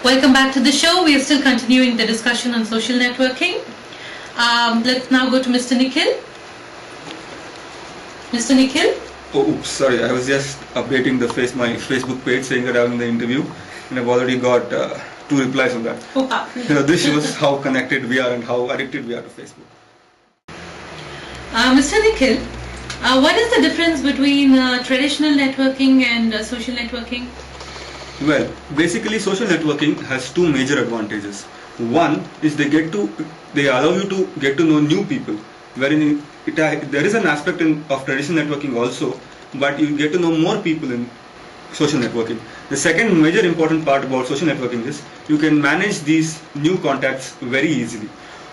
Welcome back to the show. We are still continuing the discussion on social networking. Let's now go to Mr. Nikhil. Mr. Nikhil? Oh, oops, sorry. I was just updating my Facebook page saying that I'm in the interview, and I've already got 2 replies on that. This shows how connected we are and how addicted we are to Facebook. Mr. Nikhil, what is the difference between traditional networking and social networking? Well, basically social networking has 2 major advantages. One is they allow you to get to know new people, wherein there is an aspect of traditional networking also, but you get to know more people in social networking. The second major important part about social networking is you can manage these new contacts very easily.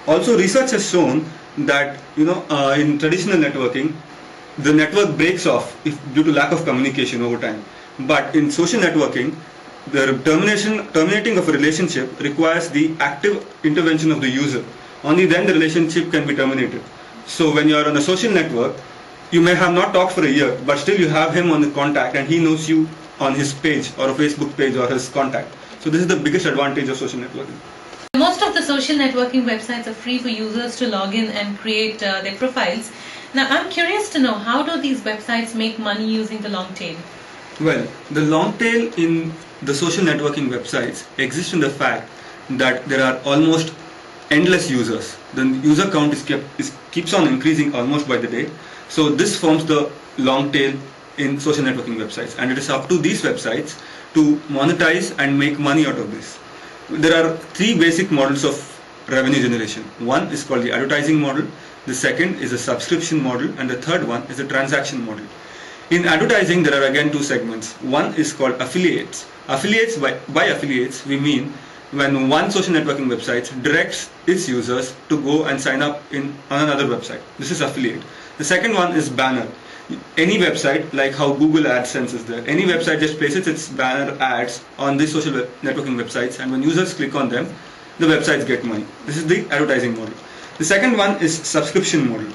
Also, research has shown that in traditional networking, the network breaks off due to lack of communication over time. But in social networking, the terminating of a relationship requires the active intervention of the user. Only then the relationship can be terminated. So when you are on a social network, you may have not talked for a year, but still you have him on the contact and he knows you on his page or a Facebook page or his contact. So this is the biggest advantage of social networking. Most of the social networking websites are free for users to log in and create their profiles. Now I'm curious to know, how do these websites make money using the long tail? Well, the long tail in the social networking websites exists in the fact that there are almost endless users. The user count keeps on increasing almost by the day. So this forms the long tail in social networking websites, and it is up to these websites to monetize and make money out of this. There are 3 basic models of revenue generation. One is called the advertising model, the second is a subscription model, and the third one is a transaction model. In advertising, there are again 2 segments. One is called affiliates. By affiliates, we mean when one social networking website directs its users to go and sign up on another website. This is affiliate. The second one is banner. Any website, like how Google AdSense is there, any website just places its banner ads on these social networking websites, and when users click on them, the websites get money. This is the advertising model. The second one is subscription model.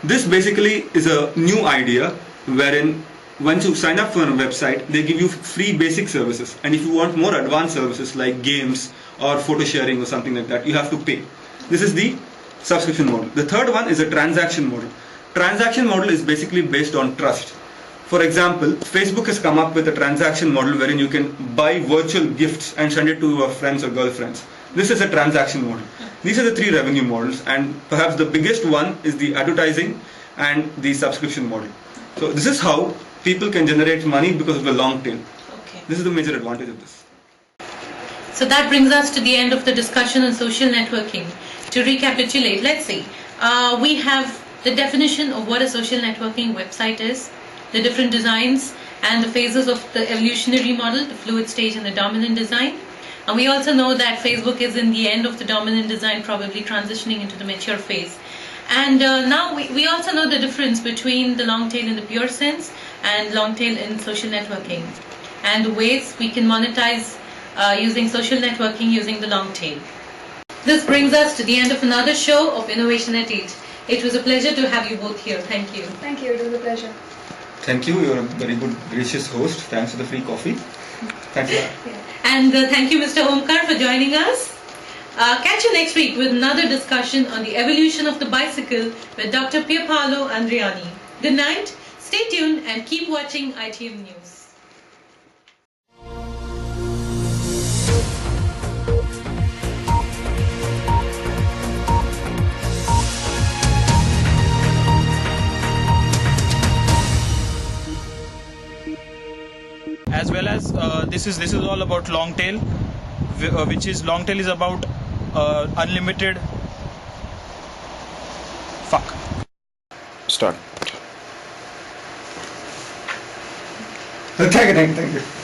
This basically is a new idea wherein once you sign up for a website, they give you free basic services, and if you want more advanced services like games or photo sharing or something like that, you have to pay. This is the subscription model. The third one is a transaction model. Transaction model is basically based on trust. For example, Facebook has come up with a transaction model wherein you can buy virtual gifts and send it to your friends or girlfriends. This is a transaction model. These are the 3 revenue models, and perhaps the biggest one is the advertising and the subscription model. So this is how people can generate money because of the long tail. Okay. This is the major advantage of this. So that brings us to the end of the discussion on social networking. To recapitulate, let's see. We have the definition of what a social networking website is, the different designs and the phases of the evolutionary model, the fluid stage and the dominant design. And we also know that Facebook is in the end of the dominant design, probably transitioning into the mature phase. And now we also know the difference between the long tail in the pure sense and long tail in social networking, and the ways we can monetize using social networking using the long tail. This brings us to the end of another show of Innovation at 8. It was a pleasure to have you both here. Thank you. Thank you, it was a pleasure. Thank you. You're a very good, gracious host. Thanks for the free coffee. Thank you. And thank you, Mr. Omkar, for joining us. Catch you next week with another discussion on the evolution of the bicycle with Dr. Pierpaolo Andriani. Good night, stay tuned and keep watching ITM News. As well as this is all about long tail, which is long tail is about unlimited Start. Thank you.